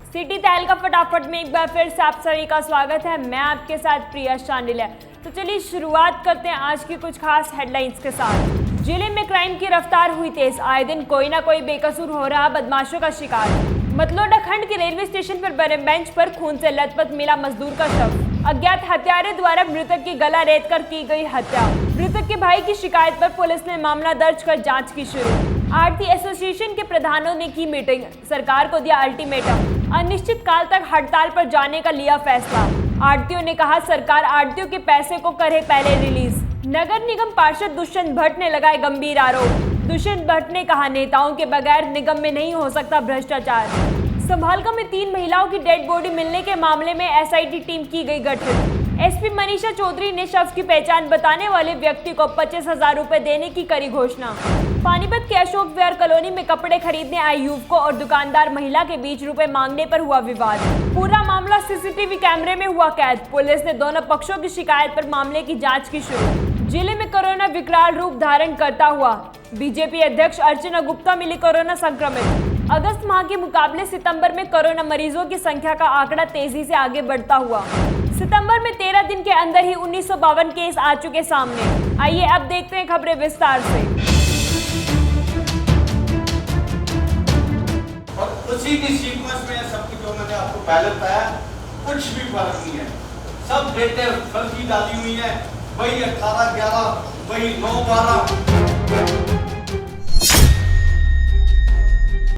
City तहल का फटाफट में एक बार फिर से आप सभी का स्वागत है। मैं आपके साथ प्रिया शांडिल है। तो चलिए शुरुआत करते हैं आज की कुछ खास हेडलाइंस के साथ। जिले में क्राइम की रफ्तार हुई तेज, आए दिन कोई ना कोई बेकसूर हो रहा बदमाशों का शिकार। मतलोडा खंड के रेलवे स्टेशन पर बने बेंच पर खून से लथपथ मिला मजदूर का शव। अज्ञात हत्यारे द्वारा मृतक की गला रेत कर की गई हत्या। मृतक के भाई की शिकायत पर पुलिस ने मामला दर्ज कर जांच की शुरू। आरती एसोसिएशन के प्रधानों ने की मीटिंग, सरकार को दिया अल्टीमेटम। अनिश्चित काल तक हड़ताल पर जाने का लिया फैसला। आड़तियों ने कहा सरकार आड़तियों के पैसे को करे पहले रिलीज। नगर निगम पार्षद दुष्यंत भट्ट ने लगाए गंभीर आरोप। दुष्यंत भट्ट ने कहा नेताओं के बगैर निगम में नहीं हो सकता भ्रष्टाचार। संभालका में 3 महिलाओं की डेड बॉडी मिलने के मामले में एसआईटी टीम की गई गठित। एसपी मनीषा चौधरी ने शव की पहचान बताने वाले व्यक्ति को 25,000 रुपए देने की करी घोषणा। पानीपत के अशोक विहार कॉलोनी में कपड़े खरीदने आए युवकों और दुकानदार महिला के बीच रुपए मांगने पर हुआ विवाद। पूरा मामला सीसीटीवी कैमरे में हुआ कैद। पुलिस ने दोनों पक्षों की शिकायत पर मामले की जांच की शुरू। जिले में कोरोना विकराल रूप धारण करता हुआ, बीजेपी अध्यक्ष अर्चना गुप्ता मिली कोरोना संक्रमित। अगस्त माह के मुकाबले सितंबर में कोरोना मरीजों की संख्या का आंकड़ा तेजी से आगे बढ़ता हुआ। सितंबर में 13 दिन के अंदर ही 1952 केस आ चुके सामने। आइए अब देखते हैं खबरें विस्तार से। और उसी की सीक्वेंस में सब कुछ जो मैंने आपको पहले बताया, कुछ भी फर्क नहीं है। सब डेटे फर्जी डाली हुई है, वही 18-11, वही 9-12।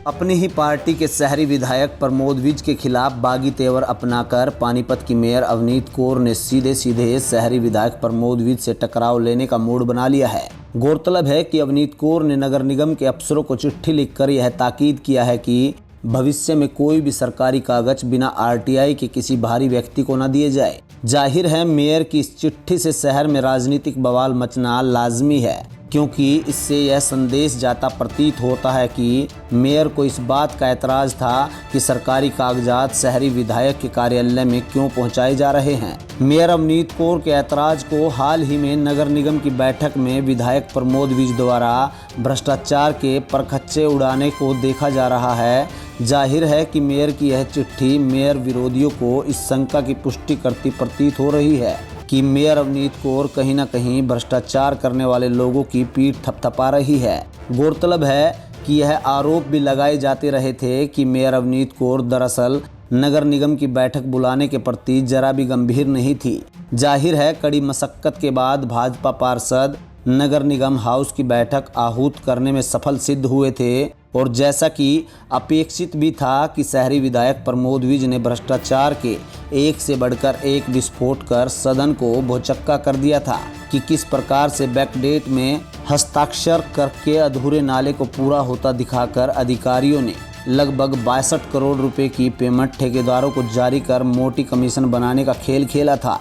अपनी ही पार्टी के शहरी विधायक प्रमोद विज के खिलाफ बागी तेवर अपनाकर पानीपत की मेयर अवनीत कौर ने सीधे सीधे शहरी विधायक प्रमोद विज से टकराव लेने का मूड बना लिया है। गौरतलब है कि अवनीत कौर ने नगर निगम के अफसरों को चिट्ठी लिखकर यह ताकीद किया है कि भविष्य में कोई भी सरकारी कागज बिना आरटीआई के किसी बाहरी व्यक्ति को न दिए जाए। जाहिर है मेयर की इस चिट्ठी से शहर में राजनीतिक बवाल मचना लाजमी है, क्योंकि इससे यह संदेश जाता प्रतीत होता है कि मेयर को इस बात का ऐतराज़ था कि सरकारी कागजात शहरी विधायक के कार्यालय में क्यों पहुंचाए जा रहे हैं। मेयर अवनीत कौर के ऐतराज़ को हाल ही में नगर निगम की बैठक में विधायक प्रमोद विज द्वारा भ्रष्टाचार के परखच्चे उड़ाने को देखा जा रहा है। जाहिर है कि मेयर की यह चिट्ठी मेयर विरोधियों को इस शंका की पुष्टि करती प्रतीत हो रही है कि मेयर अवनीत कौर कहीं न कहीं भ्रष्टाचार करने वाले लोगों की पीठ थपथपा रही है। गौरतलब है कि यह आरोप भी लगाए जाते रहे थे कि मेयर अवनीत कौर दरअसल नगर निगम की बैठक बुलाने के प्रति जरा भी गंभीर नहीं थी। जाहिर है कड़ी मशक्कत के बाद भाजपा पार्षद नगर निगम हाउस की बैठक आहूत करने में सफल सिद्ध हुए थे, और जैसा कि अपेक्षित भी था कि शहरी विधायक प्रमोद विज ने भ्रष्टाचार के एक से बढ़कर एक विस्फोट कर सदन को भौचक्का कर दिया था कि किस प्रकार से बैकडेट में हस्ताक्षर करके अधूरे नाले को पूरा होता दिखाकर अधिकारियों ने लगभग 62 करोड़ रुपए की पेमेंट ठेकेदारों को जारी कर मोटी कमीशन बनाने का खेल खेला था।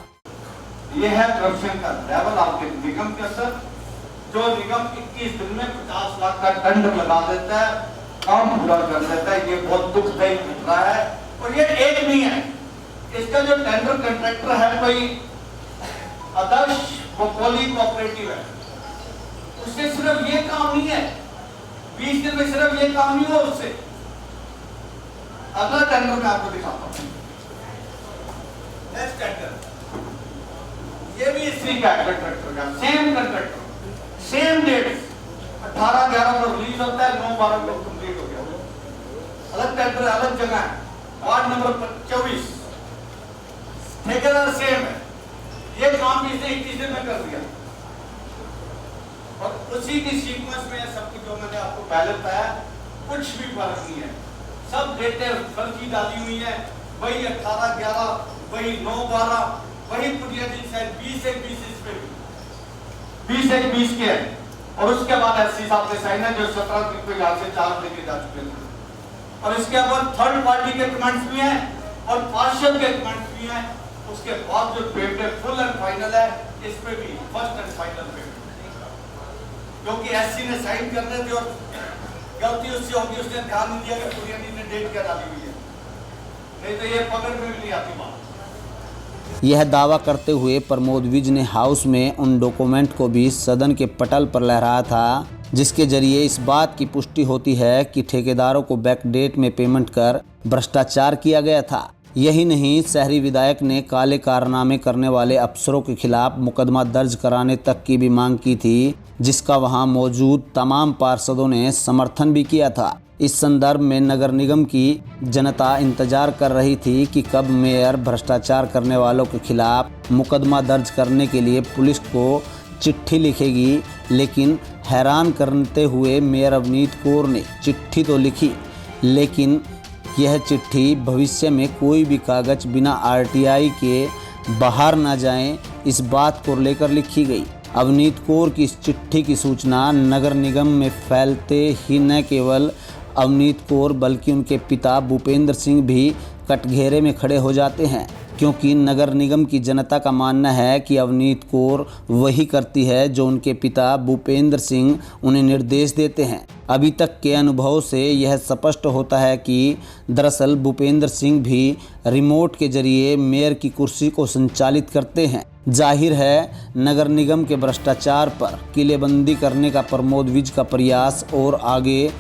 ये है करप्शन का लेवल आपके निगम के अंदर, जो निगम 21 दिन में 50 लाख का टेंडर लगा देता है, काम पूरा कर देता है। ये बहुत दुखदायी घटना है। और ये एक नहीं है, इसका जो टेंडर कंट्रैक्टर है कोई आदर्श बकोली कोऑपरेटिव है, उससे सिर्फ ये काम नहीं है, 20 दिन में सिर्फ ये काम नहीं हुआ उससे। अगला टेंडर मैं आपको दिखाता हूँ। नेक्स्ट टेंडर, ये भी इसी का कंट्रैक्टर का सेम कंट्रैक्टर, सेम डेट 18-11 को रिलीज होता है, 9-12 को कंप्लीट हो गया। अलग टेंडर अलग जगह है, वार्ड नंबर 24, ठेकेदार सेम है। ये काम भी इसने 21 दिन में कर दिया। और उसी की सीक्वेंस में सब कुछ जो मैंने आपको पहले बताया, कुछ भी फर्क नहीं है। सब डेटे फर्जी डाली हुई है, वही 18-11, वही 9-12, वही पुटिया जी शायद 20-21 इसमें भी 20-21 के है। और उसके बाद एससी साहब ने साइन है जो 17 दिन को यहाँ से 4 लेके जा चुके थे। और इसके बाद थर्ड पार्टी के कमेंट्स भी हैं और पार्षद के कमेंट्स भी हैं। उसके बाद जो पेमेंट फुल एंड फाइनल है, इस पे भी फर्स्ट एंड फाइनल पेमेंट, क्योंकि एससी ने साइन करने थे और गलती उससे होगी, उसने ध्यान नहीं दिया कि पुटिया जी ने डेट क्या डाली हुई है, नहीं तो ये पकड़ में भी नहीं आती बात। यह दावा करते हुए प्रमोद विज ने हाउस में उन डॉक्यूमेंट को भी सदन के पटल पर लहराया था जिसके जरिए इस बात की पुष्टि होती है कि ठेकेदारों को बैकडेट में पेमेंट कर भ्रष्टाचार किया गया था। यही नहीं, शहरी विधायक ने काले कारनामे करने वाले अफसरों के खिलाफ मुकदमा दर्ज कराने तक की भी मांग की थी, जिसका वहां मौजूद तमाम पार्षदों ने समर्थन भी किया था। इस संदर्भ में नगर निगम की जनता इंतजार कर रही थी कि कब मेयर भ्रष्टाचार करने वालों के खिलाफ मुकदमा दर्ज करने के लिए पुलिस को चिट्ठी लिखेगी। लेकिन हैरान करते हुए मेयर अवनीत कौर ने चिट्ठी तो लिखी, लेकिन यह चिट्ठी भविष्य में कोई भी कागज बिना आरटीआई के बाहर न जाएं, इस बात को लेकर लिखी गई। अवनीत कौर की इस चिट्ठी की सूचना नगर निगम में फैलते ही न केवल अवनीत कौर बल्कि उनके पिता भूपेंद्र सिंह भी कटघरे में खड़े हो जाते हैं, क्योंकि नगर निगम की जनता का मानना है कि अवनीत कौर वही करती है जो उनके पिता भूपेंद्र सिंह उन्हें निर्देश देते हैं। अभी तक के अनुभव से यह स्पष्ट होता है कि दरअसल भूपेंद्र सिंह भी रिमोट के जरिए मेयर की कुर्सी को संचालित करते हैं। जाहिर है, नगर निगम के भ्रष्टाचार पर किलेबंदी करने का प्रमोद विज का प्रयास और आगे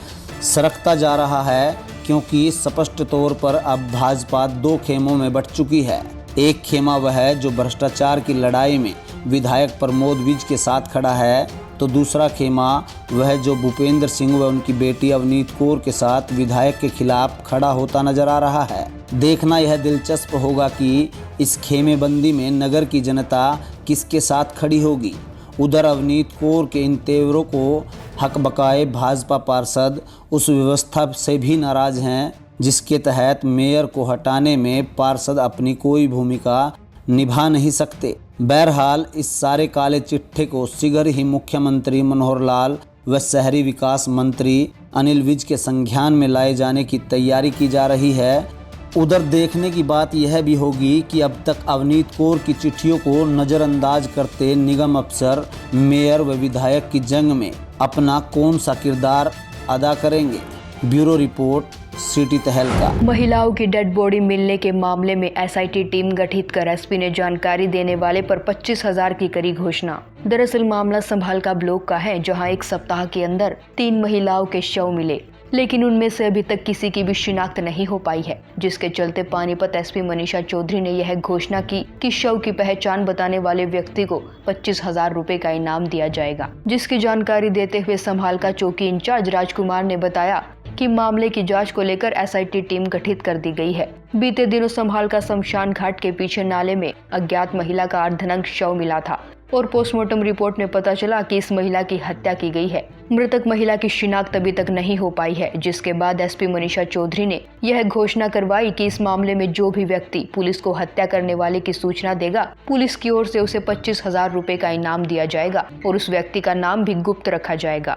सरकता जा रहा है, क्योंकि स्पष्ट तौर पर अब भाजपा दो खेमों में बंट चुकी है। एक खेमा वह है जो भ्रष्टाचार की लड़ाई में विधायक प्रमोद विज के साथ खड़ा है, तो दूसरा खेमा वह जो भूपेंद्र सिंह व उनकी बेटी अवनीत कौर के साथ विधायक के खिलाफ खड़ा होता नजर आ रहा है। देखना यह दिलचस्प होगा कि इस खेमेबंदी में नगर की जनता किसके साथ खड़ी होगी। उधर अवनीत कौर के इन तेवरों को हक बकाए भाजपा पार्षद उस व्यवस्था से भी नाराज हैं जिसके तहत मेयर को हटाने में पार्षद अपनी कोई भूमिका निभा नहीं सकते। बहरहाल इस सारे काले चिट्ठे को शीघ्र ही मुख्यमंत्री मनोहर लाल व शहरी विकास मंत्री अनिल विज के संज्ञान में लाए जाने की तैयारी की जा रही है। उधर देखने की बात यह भी होगी कि अब तक अवनीत कौर की चिट्ठियों को नज़रअंदाज करते निगम अफसर मेयर व विधायक की जंग में अपना कौन सा किरदार अदा करेंगे। ब्यूरो रिपोर्ट, सिटी तहलका। महिलाओं की डेड बॉडी मिलने के मामले में एसआईटी टीम गठित कर एसपी ने जानकारी देने वाले पर 25,000 की करी घोषणा। दरअसल मामला संभालका ब्लॉक का है, जहां एक सप्ताह के अंदर 3 महिलाओं के शव मिले, लेकिन उनमें से अभी तक किसी की भी शिनाख्त नहीं हो पाई है, जिसके चलते पानीपत एसपी मनीषा चौधरी ने यह घोषणा की कि शव की पहचान बताने वाले व्यक्ति को 25,000 रुपए का इनाम दिया जाएगा। जिसकी जानकारी देते हुए संभालका चौकी इंचार्ज राजकुमार ने बताया कि मामले की जांच को लेकर एसआईटी टीम गठित कर दी गई है। बीते दिनों संभालका शमशान घाट के पीछे नाले में अज्ञात महिला का अर्धनग्न शव मिला था और पोस्टमार्टम रिपोर्ट में पता चला कि इस महिला की हत्या की गई है। मृतक महिला की शिनाख्त अभी तक नहीं हो पाई है, जिसके बाद एसपी मनीषा चौधरी ने यह घोषणा करवाई कि इस मामले में जो भी व्यक्ति पुलिस को हत्या करने वाले की सूचना देगा, पुलिस की ओर से उसे 25,000 रुपए का इनाम दिया जाएगा और उस व्यक्ति का नाम भी गुप्त रखा जाएगा।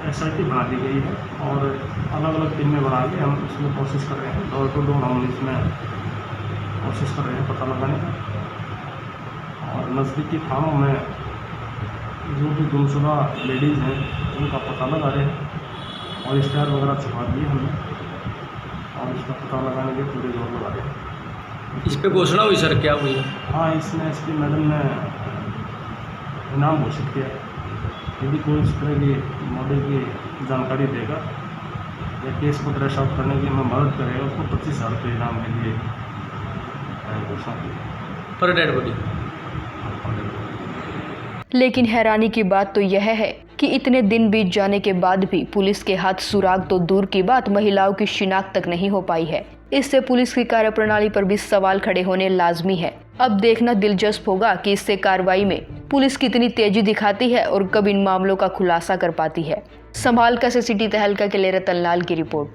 एसआईटी बना दी गई है और अलग अलग टीम में बना के हम इसमें कोशिश कर रहे हैं, डोर टू डोर हम इसमें कोशिश कर रहे हैं पता लगाने का। और नज़दीकी थानों में जो भी गुमशुदा लेडीज़ हैं उनका पता लगा रहे हैं और इश्तेहार वगैरह छपा दिए हमने और इसका पता लगाने के पूरे जोर लगा रहे हैं। इस पे घोषणा हुई सर, क्या हुई? हाँ, इसमें एसपी मैडम ने इनाम घोषित किया। यदि कोई इस तरह की मॉडल की जानकारी देगा या केस को ट्रेस आउट करने की हमें मदद करेगा, उसको 25,000 रुपये इनाम के लिए घोषणा की पर डेड बॉडी। लेकिन हैरानी की बात तो यह है कि इतने दिन बीत जाने के बाद भी पुलिस के हाथ सुराग तो दूर की बात, महिलाओं की शिनाख्त तक नहीं हो पाई है। इससे पुलिस की कार्यप्रणाली पर भी सवाल खड़े होने लाजमी है। अब देखना दिलचस्प होगा कि इससे कार्रवाई में पुलिस कितनी तेजी दिखाती है और कब इन मामलों का खुलासा कर पाती है। संभालका से सिटी तहलका के लिए रतनलाल की रिपोर्ट।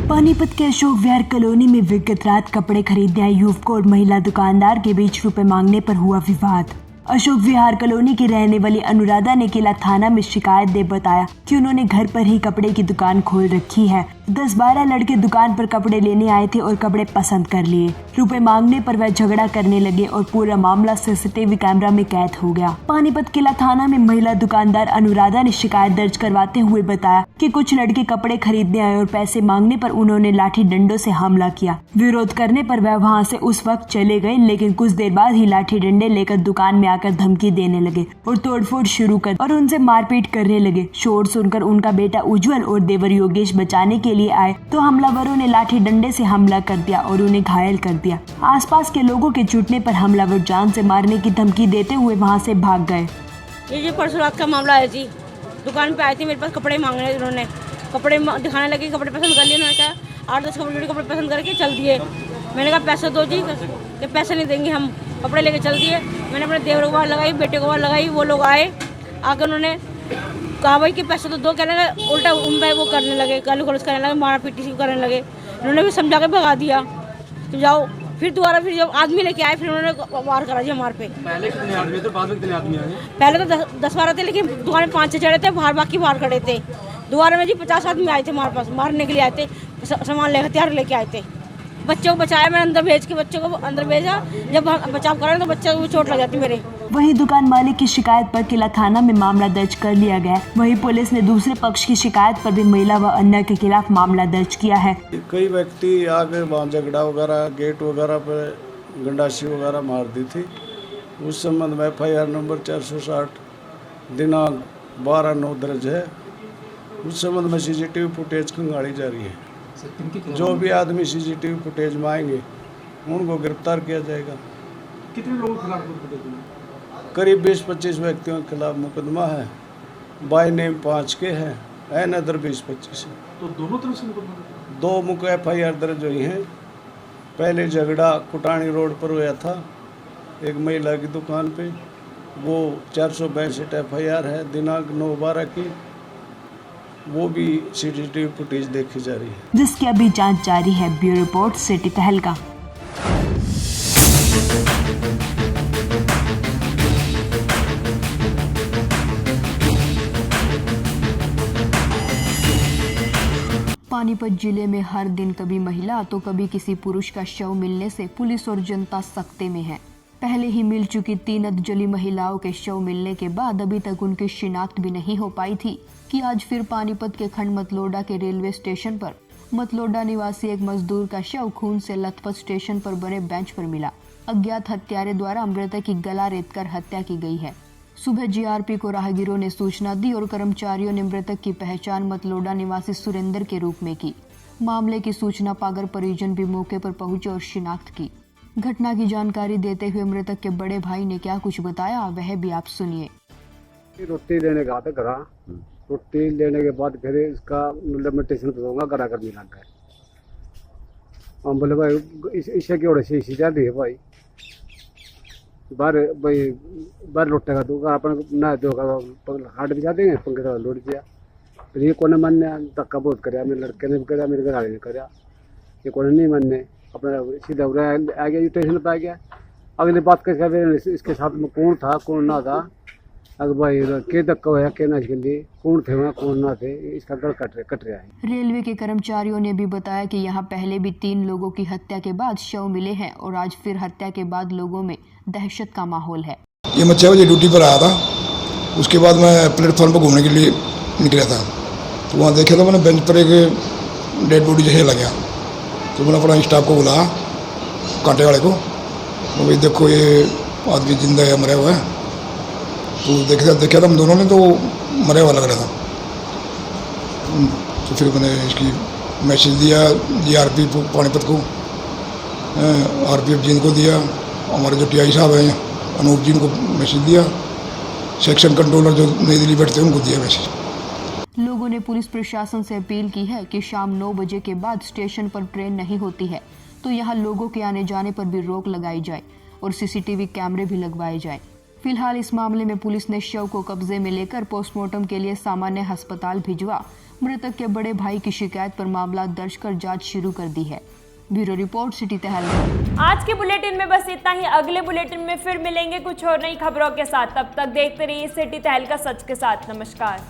पानीपत के अशोक विहार कॉलोनी में विगत रात कपड़े खरीदने आए युवक और महिला दुकानदार के बीच रुपए मांगने पर हुआ विवाद। अशोक विहार कॉलोनी की रहने वाली अनुराधा ने किला थाना में शिकायत दे बताया कि उन्होंने घर पर ही कपड़े की दुकान खोल रखी है, 10-12 लड़के दुकान पर कपड़े लेने आए थे और कपड़े पसंद कर लिए। रुपए मांगने पर वह झगड़ा करने लगे और पूरा मामला सीसीटीवी कैमरा में कैद हो गया। पानीपत किला थाना में महिला दुकानदार अनुराधा ने शिकायत दर्ज करवाते हुए बताया कि कुछ लड़के कपड़े खरीदने आए और पैसे मांगने पर उन्होंने लाठी डंडों से हमला किया। विरोध करने पर वह वहां से उस वक्त चले गए, लेकिन कुछ देर बाद ही लाठी डंडे लेकर दुकान में आकर धमकी देने लगे और तोड़फोड़ शुरू कर और उनसे मारपीट करने लगे। शोर सुनकर उनका बेटा उज्जवल और देवर योगेश बचाने के लिए आए तो हमलावरों ने लाठी डंडे से हमला कर दिया और उन्हें घायल कर दिया। आसपास के लोगों के जुटने पर हमलावर जान से मारने की धमकी देते हुए वहां से भाग गए। ये जो परसों रात का मामला है जी, दुकान पे आई थी, मेरे पास कपड़े मांगने, उन्होंने कपड़े दिखाने लगे, कपड़े पसंद कर लिए। उन्होंने कहा 8-10 कपड़े पसंद करके चल दिए। मैंने कहा पैसे दो जी, कि पैसे नहीं देंगे हम, कपड़े लेके चल दिए। मैंने अपने देवर को बाहर लगाई, बेटे को बाहर लगाई, वो लोग आए, आकर उन्होंने कहा भाई कि पैसे तो दो, कहने लगे, उल्टा उनका वो करने लगे, गाली गलौज करने लगे, मारा पीटी सी करने लगे। उन्होंने भी समझा के भगा दिया तो जाओ। फिर दोबारा फिर जब आदमी लेके आए, फिर उन्होंने वार करा जी हमारे पे। पहले कितने आदमी थे, बाद में कितने आदमी आए? पहले तो 10-12 थे, लेकिन दुकान में 5-6 चढ़े थे, बाहर बाकी बाहर खड़े थे। दोबारा में जी 50 आदमी आए थे हमारे पास, मारने के लिए आए थे, सामान लेकर हथियार लेके आए थे। बच्चों को बचाया, मैंने अंदर भेज के बच्चों को अंदर भेजा। जब बचाव करा तो बच्चे को चोट लग जाती मेरे। वहीं दुकान मालिक की शिकायत पर किला थाना में मामला दर्ज कर लिया गया। वहीं पुलिस ने दूसरे पक्ष की शिकायत पर भी महिला व अन्य के खिलाफ मामला दर्ज किया है। कई व्यक्ति आगे वहाँ झगड़ा वगैरह, गेट वगैरह पर गंडासी वगैरह मार दी थी। उस संबंध में FIR नंबर 460 दिनांक 12/9 दर्ज है। उस संबंध में CCTV फुटेज खंगाली जा रही है। जो भी आदमी CCTV फुटेज में आएंगे उनको गिरफ्तार किया जाएगा। कितने लोगों के खिलाफ? करीब 20-25 व्यक्तियों के खिलाफ मुकदमा है। बाय नेम 5 के हैं, एन अदर 20-25 है। तो दोनों तरफ से मुकदमा? 2 FIR दर्ज हुई हैं। पहले झगड़ा कुटानी रोड पर हुआ था एक महिला की दुकान पे, वो 462 FIR है दिनांक 9/12 की, वो भी CCTV फुटेज देखी जा रही है, जिसकी अभी जांच जारी है। ब्यूरो रिपोर्ट सिटी तहलका। पानीपत जिले में हर दिन कभी महिला तो कभी किसी पुरुष का शव मिलने से पुलिस और जनता सख्ते में है। पहले ही मिल चुकी 3 अधजली महिलाओं के शव मिलने के बाद अभी तक उनकी शिनाख्त भी नहीं हो पाई थी कि आज फिर पानीपत के खंड मतलोडा के रेलवे स्टेशन पर मतलोडा निवासी एक मजदूर का शव खून से लथपथ स्टेशन पर बने बेंच पर मिला। अज्ञात हत्यारे द्वारा मृतक की गला रेतकर हत्या की गई है। सुबह GRP को राहगीरों ने सूचना दी और कर्मचारियों ने मृतक की पहचान मतलोडा निवासी सुरेंद्र के रूप में की। मामले की सूचना पाकर परिजन भी मौके पर पहुंचे और शिनाख्त की। घटना की जानकारी देते हुए मृतक के बड़े भाई ने क्या कुछ बताया, वह भी आप सुनिए। रोटी लेने गया था घर, रोटी लेने के बाद फिर इसका मतलब मैं स्टेशन पर जाऊँगा, घर करने लग गए। हम बोले भाई इसे की ओर से इसी जाती है भाई, बाहर लौटे का तो अपन ना दो हाट भी जाते हैं, पंखे का लौट दिया। फिर ये कोने मानने धक्का बहुत कराया, मेरे लड़के ने भी कराया, मेरे घर वाले ने कराया, ये कोने नहीं मानने, अपना सीधा आ गया स्टेशन पर आ गया। अगली बात कैसे इसके साथ में कौन था कौन ना था, अगर भाई के धक्का हुआ के ना, इसके लिए कौन थे वहाँ कौन ना थे, इसका गल कट रहा है। रेलवे के कर्मचारियों ने भी बताया कि यहाँ पहले भी 3 लोगों की हत्या के बाद शव मिले हैं और आज फिर हत्या के बाद लोगों में दहशत का माहौल है। ये मैं 6 बजे ड्यूटी पर आया था, उसके बाद मैं प्लेटफॉर्म पर घूमने के लिए निकला था, तो वहाँ देखा था मैंने बेंच पर एक डेड बॉडी जैसे लग गया। तो मैंने अपना स्टाफ को बुलाया, कांटे वाले को, तो भाई देखो ये आदमी जिंदा है मरा हुआ है। तो देखा था हम दोनों ने, तो मरा हुआ लग रहा था। तो फिर मैंने इसकी मैसेज दिया GRP पानीपत को, RPF जी को दिया, हमारे जो TI साहब हैं अनूप जी को मैसेज दिया, सेक्शन कंट्रोलर जो नई दिल्ली बैठते हैं उनको दिया मैसेज। लोगों ने पुलिस प्रशासन से अपील की है कि शाम 9 बजे के बाद स्टेशन पर ट्रेन नहीं होती है तो यहाँ लोगों के आने जाने पर भी रोक लगाई जाए और CCTV कैमरे भी लगवाए जाए। फिलहाल इस मामले में पुलिस ने शव को कब्जे में लेकर पोस्टमार्टम के लिए सामान्य अस्पताल भिजवा मृतक के बड़े भाई की शिकायत पर मामला दर्ज कर जांच शुरू कर दी है। ब्यूरो रिपोर्ट सिटी तहलका। आज के बुलेटिन में बस इतना ही। अगले बुलेटिन में फिर मिलेंगे कुछ और नई खबरों के साथ। तब तक देखते रहिए सिटी तहलका सच के साथ। नमस्कार।